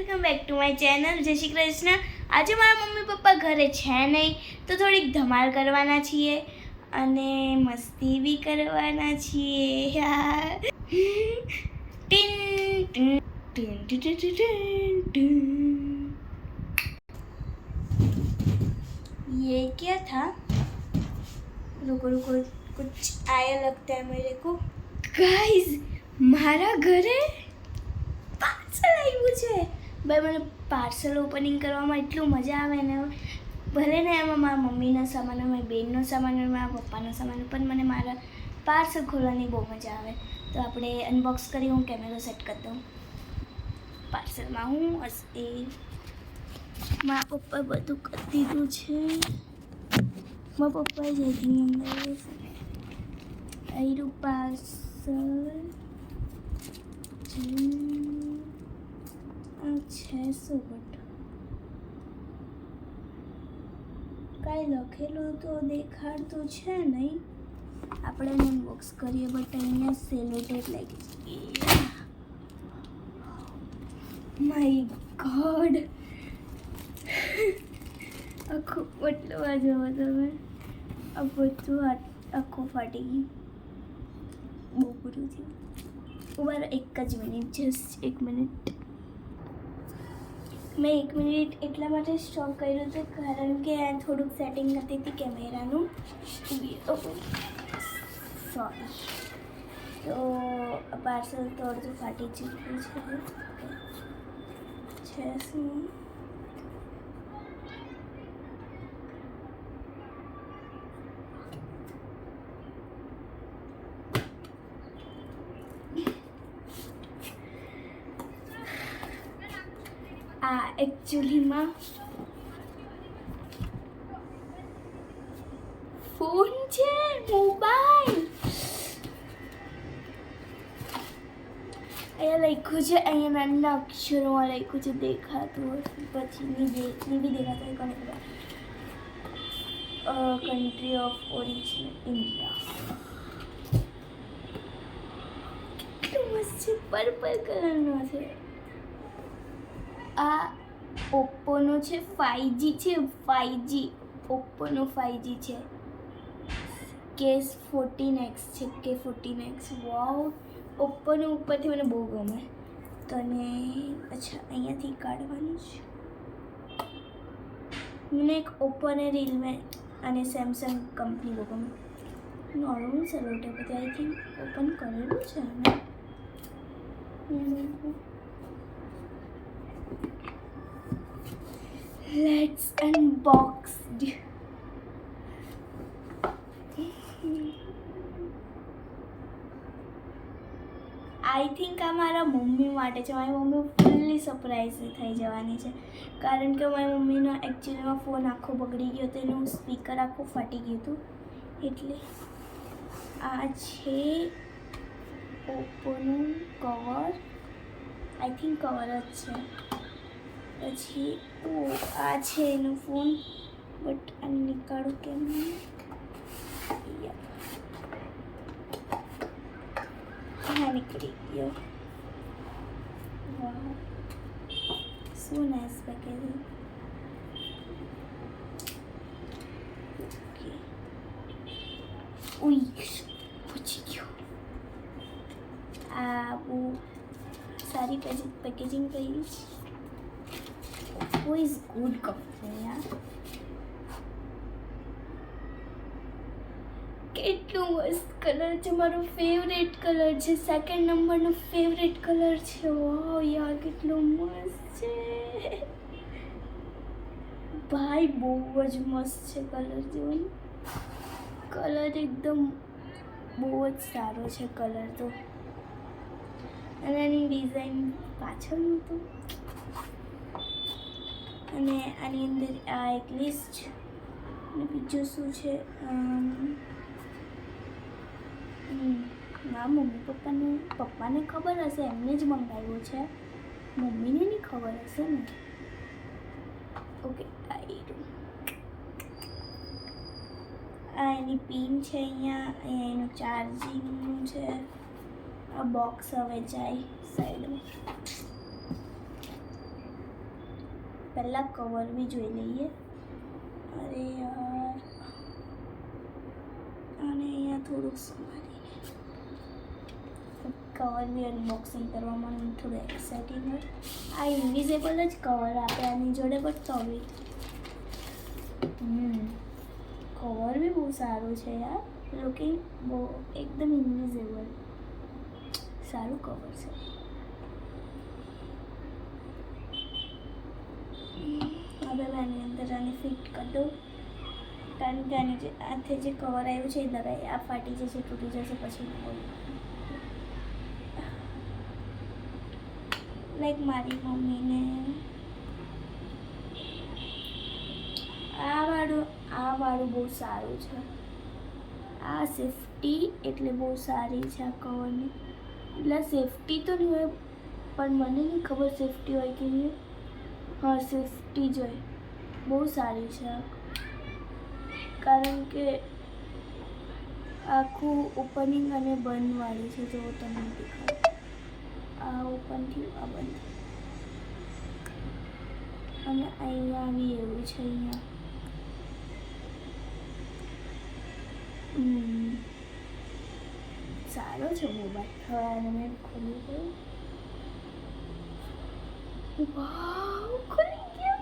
Welcome back to my channel જય શ્રી કૃષ્ણ. આજે મારા મમ્મી પપ્પા ઘરે છે નહીં તો થોડીક ધમાલ કરવાના છીએ અને મસ્તી બી કરવાના છીએ. Tin tin tin tin tin tin. ये क्या था? रुको रुको कुछ आया लगता है मेरे को. गाइस મારા ઘરે પાર્સલ આવ્યું છે. ભાઈ મને પાર્સલ ઓપનિંગ કરવામાં એટલું મજા આવે ને. ભલે ને એમાં મારા મમ્મીનો સામાન હોય, મારી બેનનો સામાન હોય, મારા પપ્પાનો સામાન હોય, પણ મને મારા પાર્સલ ખોલવાની બહુ મજા આવે. તો આપણે અનબોક્સ કરી, હું કેમેરો સેટ કરી દઉં. પાર્સલમાં હું હશે મારા પપ્પા બધું કરી દીધું છે. મારા પપ્પાએ જઈથી મંગાવ્યું છે. આવ્યું પાર્સલ છે. સુગટ કાંઈ લખેલું તો દેખાડતું છે નહીં. આપણે એને અનબોક્સ કરીએ, બટ અહીંયા સેલોટેપ લાગી છે. માય ગોડ, આખું પટલું જોવો તમે. આ બધું આખું ફાટી ગયું. બહુ પૂરું થયું. ઉભા એક જ મિનિટ, જસ્ટ એક મિનિટ. મેં 1 મિનિટ એટલા માટે સ્ટોપ કર્યું હતું કારણ કે થોડુંક સેટિંગ કરતી હતી કેમેરાનું. સોરી. તો પાર્સલ તો અડધું ફાટી ચૂક્યું છે શું? આ એકચ્યુઅલીમાં ફોન છે, મોબાઈલ. અહીંયા લખ્યું છે, અહીંયા નાના અક્ષરોમાં લખ્યું છે, દેખાતું હશે પછી નહીં બી દેખાતું હોય. કોને ખબર? Country of origin India. કેટલું મસ્ત છે, પર્પલ કલરનો છે. આ ઓપ્પોનો છે, 5G છે. 5G ઓપ્પોનો 5G છે. K14X છે, K14X. વાવ, ઓપ્પોનું ઉપરથી મને બહુ ગમે. તો અને અચ્છા અહીંયાથી કાઢવાનું છે. મને એક ઓપ્પો અને રીલમે અને સેમસંગ કંપની બહુ ગમે. નોર્મલ સેલોટેપ હતી, આઈ થિંક ઓપન કરેલું છે ને. Let's unbox. આઈ થિંક આ મારા મમ્મી માટે છે. મારી મમ્મી ફૂલ્લી સરપ્રાઈઝ થઈ જવાની છે કારણ કે મારી મમ્મીનો એકચ્યુઅલીમાં ફોન આખો બગડી ગયો હતો, એનું સ્પીકર આખું ફાટી ગયું હતું. એટલે આ છે ઓપ્પોનું કવર. આઈ થિંક કવર જ છે. પછી આ છે એનો ફોન, બટ આ નીકાળું કેમ? હા, નીકળી ગયો. વાહ, શું નાઇસ પેકેજિંગ. ઓકે, ઉઈ પહોંચી ગયો. આ બહુ સારી પેકેજિંગ કરી છે. Oppo is good company યાર. કેટલું મસ્ત કલર છે, મારો ફેવરેટ કલર છે. 2nd નંબરનો ફેવરેટ કલર છે. વાવ યાર, કેટલો મસ્ત છે ભાઈ, બહુ જ મસ્ત છે કલર. જોવો, કલર એકદમ બહુ જ સારો છે કલર તો. અને એની ડિઝાઇન પાછળનું તો, અને આની અંદર આ એક લિસ્ટ. અને બીજું શું છે? ના, પપ્પાને ખબર હશે, એમને જ મંગાવ્યું છે. મમ્મીને નહીં ખબર હશે ને. ઓકે, આ એની પિન છે. અહીંયા એનું ચાર્જિંગનું છે. આ બોક્સ હવે જાય સાઈડમાં. પહેલાં કવર બી જોઈ લઈએ. અરે યાર, અને અહીંયા થોડુંક સંભાળીને કવર બી અનબોક્સિંગ કરવામાં મને થોડું એક્સાઇટિંગ હોય. આ ઇન્વિઝિબલ જ કવર આપે આની જોડે, બટ તો બી કવર બી બહુ સારું છે યાર. લુકિંગ બહુ એકદમ ઇન્વિઝિબલ, સારું કવર છે. હવે મેં આની અંદર આને ફિટ કરી દઉં, કારણ કે આની જે હાથે જે કવર આવ્યું છે એ દબાઈ આ ફાટી જશે, તૂટી જશે, પછી લાઈક મારી મમ્મીને આ વાળું બહુ સારું છે. આ સેફટી એટલે બહુ સારી છે આ કવરની. એટલે સેફટી તો નહીં હોય, પણ મને નહીં ખબર સેફટી હોય કે નહીં. હા, સેફટી જ હોય. બહુ સારી છે આ, કારણ કે આખું ઓપનિંગ અને બંધવાળી છે. જો તમને દેખાય, આ ઓપન થયું, આ બંધ, અને અહીંયા બી એવું છે. અહીંયા સારો છે મોબાઈલ. હવે આને મેં ખોલી દઉં. વાવ, ખુલી ગયો.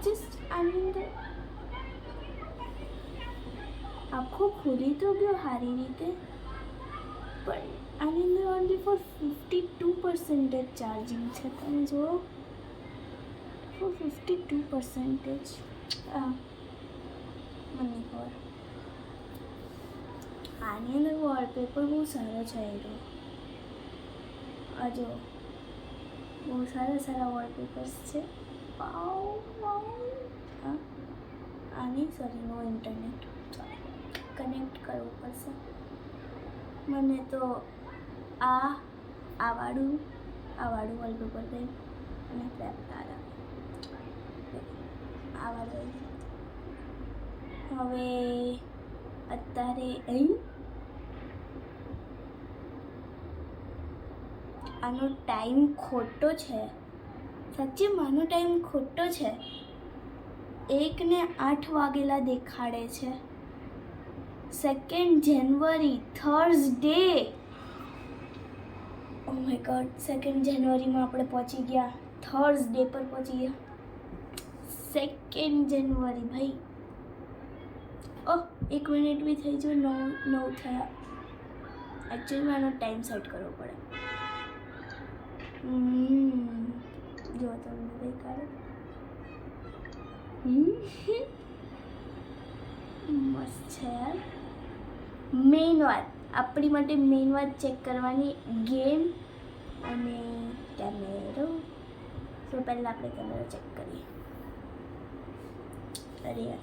જસ્ટ આની અંદર આખો ખુલી તો ગયો સારી રીતે, પણ આની અંદર ઓનલી ફોર 52% ચાર્જિંગ છે. તમે જુઓ, ફોર 52%. મને ખબર. આની અંદર વોલપેપર બહુ સારો છે. એનો આ જો બહુ સારા વોલપેપર્સ છે. વાવ વાવ. હા, આની સોરી નો ઇન્ટરનેટ, કનેક્ટ કરવું પડશે મને. તો આ વાળું વોલપેપર ગયું, અને આ વાળું. હવે અત્યારે આનો ટાઈમ ખોટો છે. સાચે આનો ટાઈમ ખોટો છે. 1:08 વાગેલા દેખાડે છે. 2 જાન્યુઆરી, થર્સડે. ઓ માય ગોડ, 2 જાન્યુઆરીમાં આપણે પહોંચી ગયા. થર્સડે પર પહોંચી ગયા. 2 જાન્યુઆરી ભાઈ. ઓહ, 1 મિનિટ બી થઈ જો. 9 થયા. એકચ્યુઅલી આનો ટાઈમ સેટ કરવો પડે. જો તમને દેખાડે. મસ્ત છે યાર. મેઇન વાત આપણી માટે, મેઇન વાત ચેક કરવાની, ગેમ અને કેમેરો. તો પહેલાં આપણે કેમેરો ચેક કરીએ. અરે યાર,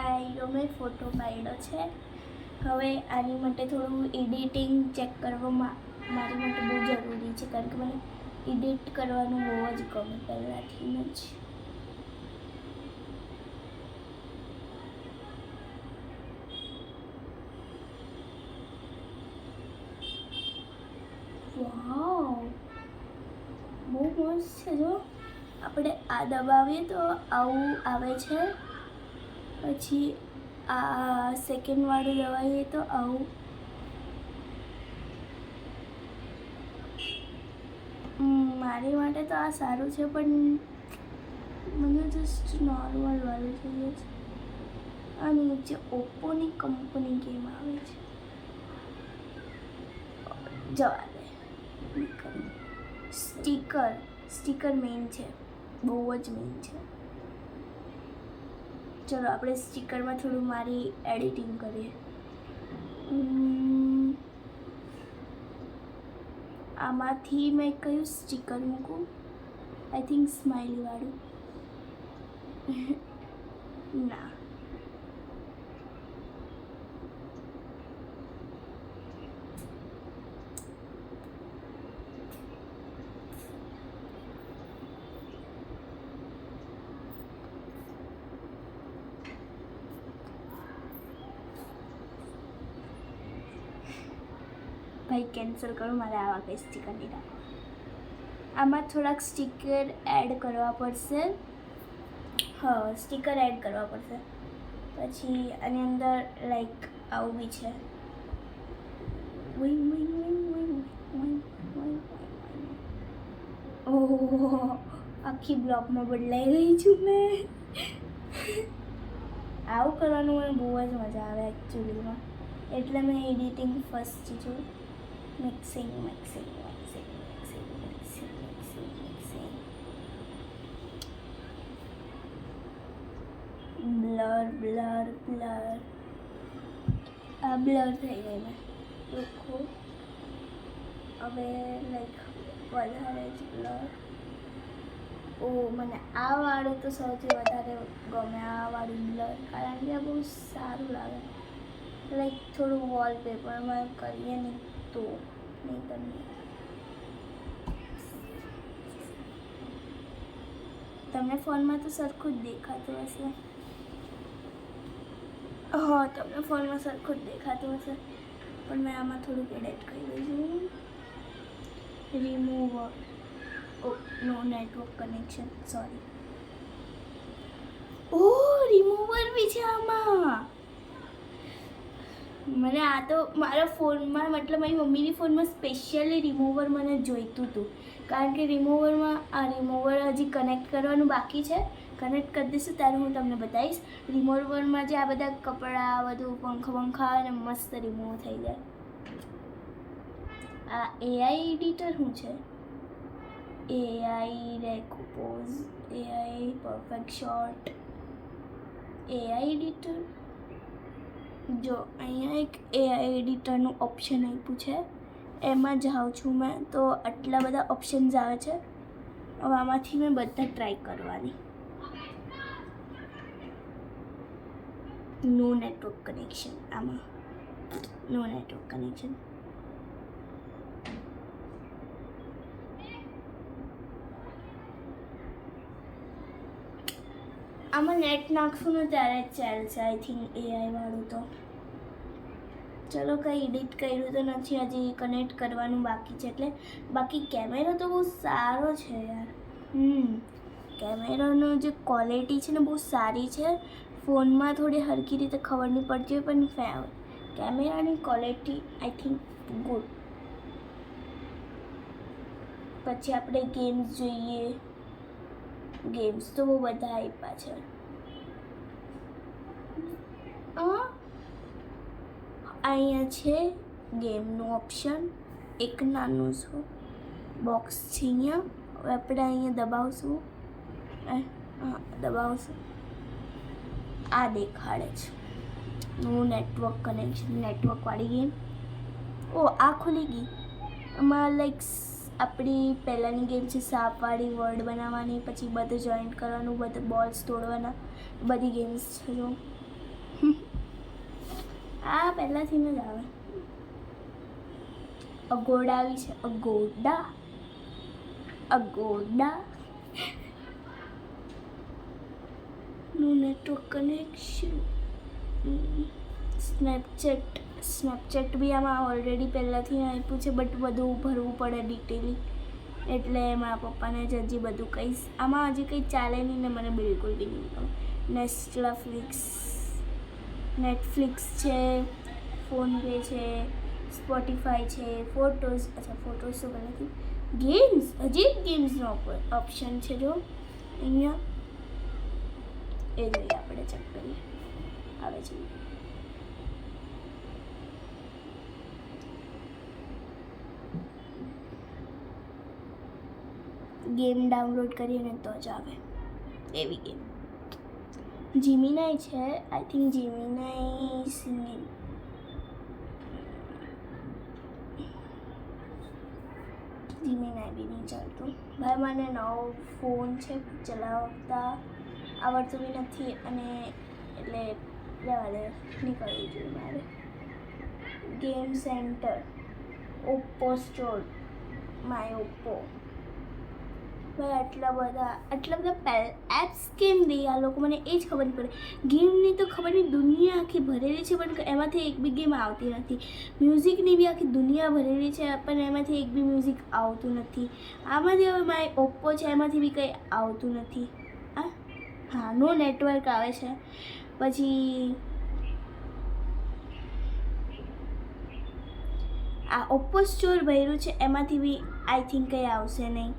આ મેં ફોટો પાડ્યો છે. હવે આની માટે થોડું એડિટિંગ ચેક કરવામાં મારી માટે બહુ જરૂરી છે, કારણ કે મને એડિટ કરવાનું બહુ જ ગમે પહેલાંથી જ. વાવ, બહુ મસ્ત છે. જો આપણે આ દબાવીએ તો આવું આવે છે, પછી આ સેકન્ડ વાળું દબાવીએ તો આવું. મારી માટે તો આ સારું છે, પણ મને જસ્ટ નોર્મલ વાળું જોઈએ છે. આ નીચે ઓપ્પોની કંપની ગેમ આવે છે. જવા દે. સ્ટીકર મેઇન છે, બહુ જ મેઇન છે. ચલો આપણે સ્ટીકરમાં થોડું મારી એડિટિંગ કરીએ. આમાંથી મેં કયું સ્ટીકર મૂકું? આઈ થિંક સ્માઇલી વાળું. ના, ભાઈ કેન્સલ કરો, મારે આવા કંઈ સ્ટીકર નહીં રાખવા. આમાં થોડાક સ્ટીકર એડ કરવા પડશે. હા, સ્ટીકર એડ કરવા પડશે. પછી આની અંદર લાઈક આવું બી છે. ઓહ, આખી બ્લોકમાં બદલાઈ ગઈ છું મેં. આવું કરવાનું મને બહુ જ મજા આવે એકચ્યુઅલીમાં, એટલે મેં એડિટિંગ ફર્સ્ટ છું. Mixing mixing mixing mixing mixing mixing mixing blur blur blur. આ બ્લર થઈ ગઈ મેં લોકો. હવે લાઈક વધારે જ બ્લર. ઓ, મને આ વાળું તો સૌથી વધારે ગમે, આ વાળું બ્લર, કારણ કે બહુ સારું લાગે. લાઈક થોડું વોલપેપરમાં કરીએ ને તો નહીં કરીએ. તમને ફોનમાં તો સરખું જ દેખાતું હશે. હા, તમને ફોનમાં સરખું જ દેખાતું હશે, પણ મેં આમાં થોડુંક એડિટ કરી દઈશું. રિમૂવર. ઓ નો નેટવર્ક કનેક્શન, સોરી. ઓહ, રિમૂવર બી છે આમાં. મને આ તો મારા ફોનમાં, મતલબ મારી મમ્મીની ફોનમાં સ્પેશિયલી રિમૂવર મને જોઈતું હતું, કારણ કે રિમૂવરમાં આ રિમૂવર હજી કનેક્ટ કરવાનું બાકી છે. કનેક્ટ કરી દઈશું ત્યારે હું તમને બતાવીશ. રિમૂવરમાં જે આ બધા કપડાં, બધું પંખા અને મસ્ત રિમૂવ થઈ જાય. આ એઆઈ એડિટર શું છે? AI recompose, AI perfect shot, AI editor. જો અહીંયા એક એઆઈ એડિટરનું ઓપ્શન આપ્યું છે, એમાં જાઉં છું મેં, તો આટલા બધા ઓપ્શન્સ આવે છે. હવે આમાંથી મેં બધા ટ્રાય કરવાની. નો નેટવર્ક કનેક્શન, આમાં નો નેટવર્ક કનેક્શન. આમાં નેટ નાખશું ને ત્યારે જ ચાલશે આઈ થિંક એઆઈ વાળું. તો ચલો, કંઈ એડિટ કર્યું તો નથી, હજી કનેક્ટ કરવાનું બાકી છે. એટલે બાકી કેમેરો તો બહુ સારો છે યાર. કેમેરાનો જે ક્વોલિટી છે ને બહુ સારી છે. ફોનમાં થોડી હરખી રીતે ખબર નહીં પડતી હોય, પણ કેમેરાની ક્વોલિટી આઈ થિંક ગુડ. પછી આપણે ગેમ્સ જોઈએ. ગેમ્સ તો બહુ બધા આપ્યા છે. અહીંયા છે ગેમનું ઓપ્શન, એક નાનું શું બોક્સ છે અહીંયા. હવે આપણે અહીંયા દબાવશું, દબાવશું, આ દેખાડે છે નો નેટવર્ક કનેક્શન, નેટવર્કવાળી ગેમ. ઓ, આ ખુલી ગઈ. આમાં લાઈક આપણી પહેલાંની ગેમ છે સાપવાળી, વર્ડ બનાવવાની, પછી બધું જોઈન્ટ કરવાનું, બધું બોલ્સ તોડવાના, બધી ગેમ્સ છે. જો આ પહેલાંથી જ આવે. અગોડા આવી છે, અગોડા, અગોડા. નો નેટવર્ક કનેક્શન. સ્નેપચેટ બી આમાં ઓલરેડી પહેલાંથી આપ્યું છે, બટ બધું ભરવું પડે ડિટેલી, એટલે મારા પપ્પાને જ હજી બધું કહીશ. આમાં હજી કંઈ ચાલે નહીં ને મને બિલકુલ બી નહીં ગમે. નેટફ્લિક્સ છે, ફોનપે છે, સ્પોટીફાઈ છે, ફોટોઝ. અચ્છા, ફોટોઝ તો પહેલાંથી. ગેમ્સ, હજી એક ગેમ્સનો ઓપ્શન છે. જો અહીંયા એ જોઈએ, આપણે ચેક કરીએ. આવે છે ગેમ ડાઉનલોડ કરીએ ને તો જ આવે એવી ગેમ. જીમિનાઈ છે, આઈ થિંક જીમિનાઈ સિંગિંગ. જીમિનાઈ બી નહીં ચાલતું. ભાઈ, મને નવો ફોન છે, ચલાવતા આવડતું બી નથી, અને એટલે રહેવા દે, નીકળવું જોઈએ મારે. Game centre, Oppo store, my Oppo. ભાઈ આટલા બધા એપ્સ કેમ દે આ લોકો, મને એ જ ખબર નહીં પડે. ગેમની તો ખબર નહીં દુનિયા આખી ભરેલી છે, પણ એમાંથી એક બી ગેમ આવતી નથી. મ્યુઝિકની બી આખી દુનિયા ભરેલી છે, પણ એમાંથી એક બી મ્યુઝિક આવતું નથી. આમાંથી હવે મારી ઓપ્પો છે એમાંથી બી કંઈ આવતું નથી. હા નો નેટવર્ક આવે છે. પછી આ ઓપ્પો સ્ટોર ભર્યું છે એમાંથી બી આઈ થિંક કંઈ આવશે નહીં.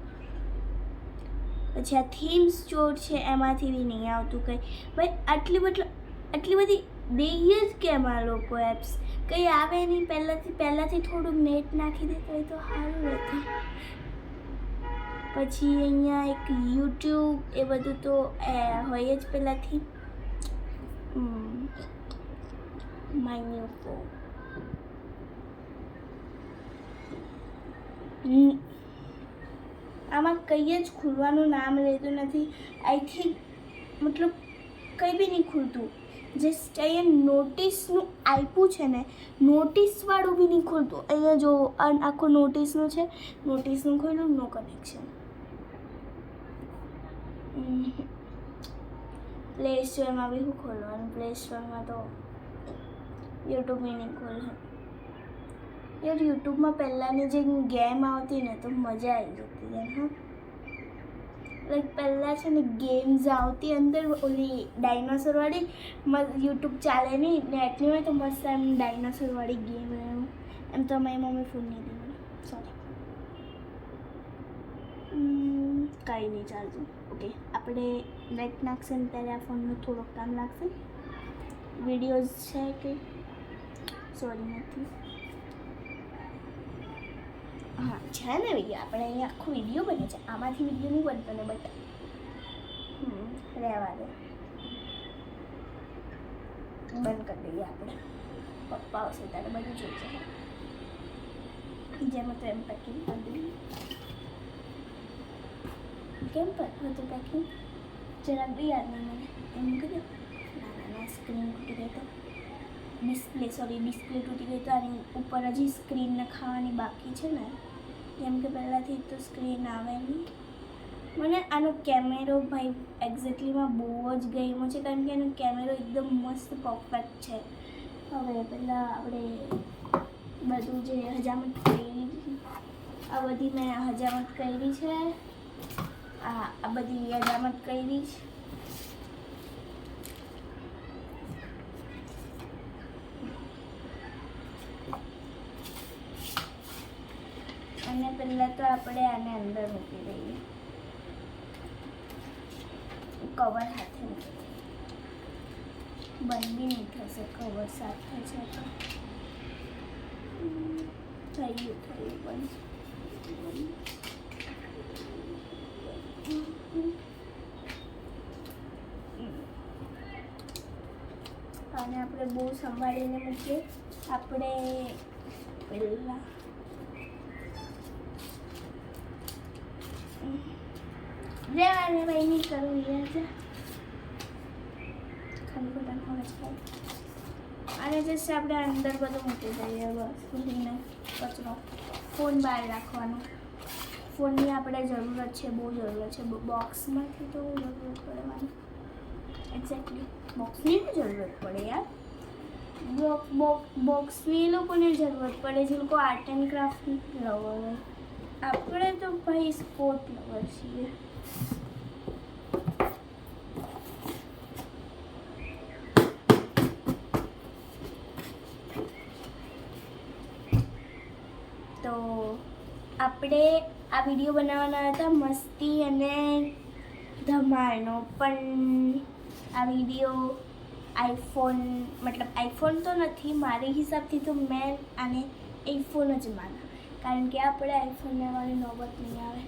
પછી આ થીમ સ્ટોર છે એમાંથી બી નહીં આવતું કંઈ. ભાઈ આટલી બધી દઈએ જ કેમ આ લોકો એપ્સ, કંઈ આવે નહીં. પહેલાંથી થોડુંક નેટ નાખી દેતો હોય તો સારું હતું. પછી અહીંયા એક યુટ્યુબ એ બધું તો હોય જ પહેલાંથી. My new phone. આમાં કંઈ જ ખુલવાનું નામ લેતું નથી. આઈ થિંક મતલબ કંઈ બી નહીં ખુલતું. જસ્ટ અહીંયા નોટિસનું આપ્યું છે ને, નોટિસવાળું બી નહીં ખુલતું. અહીંયા જો આખું નોટિસનું છે, નોટિસનું ખોલ્યું, નો કનેક્શન. પ્લે સ્ટોરમાં બી શું ખોલવાનું? પ્લે સ્ટોરમાં તો યુટ્યુબ બી નહીં ખોલે. યાર યુટ્યુબમાં પહેલાંની જે ગેમ આવતી ને તો મજા આવી જતી યાર. હા લાઈક પહેલાં છે ને ગેમ્સ આવતી અંદર, ઓલી ડાયનાસોરવાળી. યુટ્યુબ ચાલે નહીં, નેટની હોય તો મસ્ત એમ ડાયનાસોરવાળી ગેમ એમ તો મારી મમ્મી ફોન નહીં દેવાની. સોરી, કાંઈ નહીં ચાલતું. ઓકે, આપણે નેટ નાખશે ને ત્યારે આ ફોનનું થોડુંક કામ લાગશે. વિડીયોઝ છે કે સોરી નથી. હા છે ને વિડીયો, આપણે અહીંયા આખો વિડીયો બને છે. આમાંથી વિડીયો નહીં બનતો ને, બટ રહેવા દે, બંધ કરી દઈએ આપણે. પપ્પા આવશે ત્યારે બધું જોઈશે. જેમ તો એમ પેકિંગ કરી દઈએ. કેમ પર હતું પેકિંગ જરાક બી યાદ નહીં મને. એમ કરી ના સ્ક્રીન તૂટી ગઈ તો ડિસ્પ્લે તૂટી ગઈ તો આની ઉપર હજી સ્ક્રીન નખાવાની બાકી છે ને. કેમ કે પહેલાંથી તો સ્ક્રીન આવે નહીં. મને આનો કેમેરો ભાઈ એક્ઝેક્ટલીમાં બહુ જ ગમ્યો છે, કારણ કે એનો કેમેરો એકદમ મસ્ત પરફેક્ટ છે. હવે પહેલાં આપણે બધું જે હજામત કરી, આ બધી મેં હજામત કરી છે. આ બધી હજામત કરી છે. અને પહેલાં તો આપણે આને અંદર મૂકી દઈએ, કવર હાથે મૂકી દઈએ. બંધ બી નહીં થશે, કવર સાથે છે તો થયું બંધ. અને આપણે બહુ સંભાળીને મૂકીએ. આપણે પહેલાં રેવાને ભાઈ નહીં કરવું યાર છે, ખાલી પોતાને ખબર છે. અને જસ્ટ આપણે અંદર બધું મૂકી દઈએ. બસ ભૂલીને કચરો, ફોન બહાર રાખવાનો. ફોનની આપણે જરૂરત છે, બહુ જરૂરત છે. બોક્સમાંથી તો જરૂરત પડવાની, એક્ઝેક્ટલી બોક્સની બી જરૂરત પડે યાર. બોક્સની એ લોકોને જરૂરત પડે જે લોકો આર્ટ એન્ડ ક્રાફ્ટ લવર હોય. આપણે તો ભાઈ સ્પોર્ટ લવર છીએ. તો આપણે આ વિડીયો બનાવવાના હતા મસ્તી અને ધમાલનો, પણ આ વિડીયો આઈફોન તો નથી મારી હિસાબથી, તો મેં આને આઈફોન જ માના, કારણ કે આપણે આઈફોન લેવાની નોબત નહીં આવે.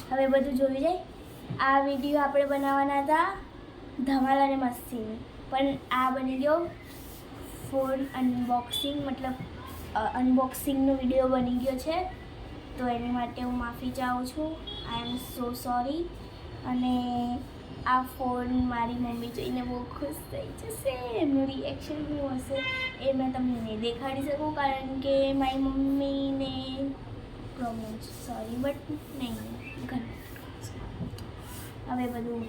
હવે બધું જોઈ જાય. આ વિડીયો આપણે બનાવવાના હતા ધમાલ અને મસ્તીની, પણ આ બની ગયો ફોન અનબોક્સિંગ, મતલબ અનબોક્સિંગનો વિડીયો બની ગયો છે. તો એની માટે હું માફી ચાહું છું. આઈ એમ સો સોરી. અને આ ફોન મારી મમ્મી જોઈને બહુ ખુશ થઈ જશે. એમનું રિએક્શન શું હશે એ મેં તમને નહીં દેખાડી શકું, કારણ કે મારી મમ્મીને પ્રોબ્લેમ છે, સોરી બટ નહીં ઘર હવે બધું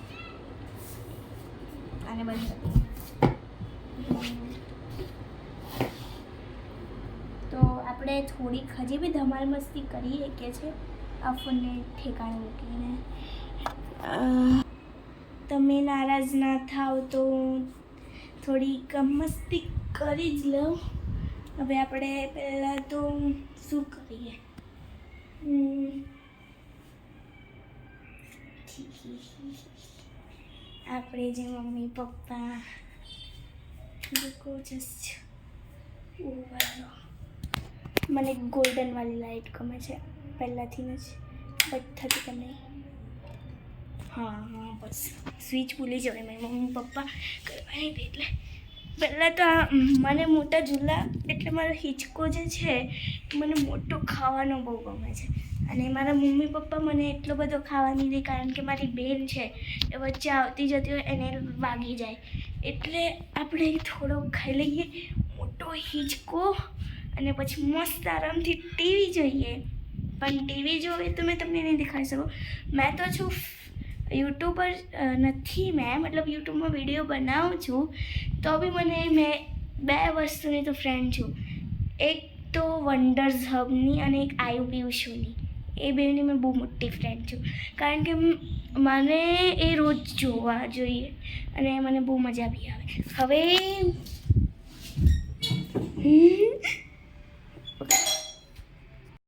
આને બંધ કરી. તો આપણે થોડીક હજી બી ધમાલ મસ્તી કરી શકીએ છીએ આ ફોનને ઠેકાણે મૂકીને. તમે નારાજ ના થાવ તો થોડીક મસ્તી કરી જ લઉં. હવે આપણે પહેલાં તો શું કરીએ, આપણે જે મમ્મી પપ્પા લોકો જસ્ટ મને ગોલ્ડનવાળી લાઇટ ગમે છે પહેલાંથી જ, બટ થતી તો નહીં. હા બસ સ્વિચ ભૂલી જવાય મારી મમ્મી પપ્પા કરવાની હતી. એટલે પહેલાં તો મને મોટા ઝૂલા એટલે મારો હિંચકો જે છે મને મોટો ખાવાનો બહુ ગમે છે. અને મારા મમ્મી પપ્પા મને એટલો બધો ખાવા નહીં દે, કારણ કે મારી બેન છે એ વચ્ચે આવતી જતી હોય એને વાગી જાય. એટલે આપણે થોડો ખાઈ લઈએ મોટો હિંચકો, અને પછી મસ્ત આરામથી ટીવી જોઈએ. પણ ટીવી જોઈએ તો મેં તમને નહીં દેખાડી શકું. મેં તો છું યુટ્યુબર નથી, મેં મતલબ યુટ્યુબમાં વિડીયો બનાવું છું, તો બી મેં 2 વસ્તુની તો ફ્રેન્ડ છું. એક તો વન્ડર્સ હબની અને એક આયુપીયુ શોની. એ બેની મેં બહુ મોટી ફ્રેન્ડ છું, કારણ કે મને એ રોજ જોવા જોઈએ અને મને બહુ મજા બી આવે. હવે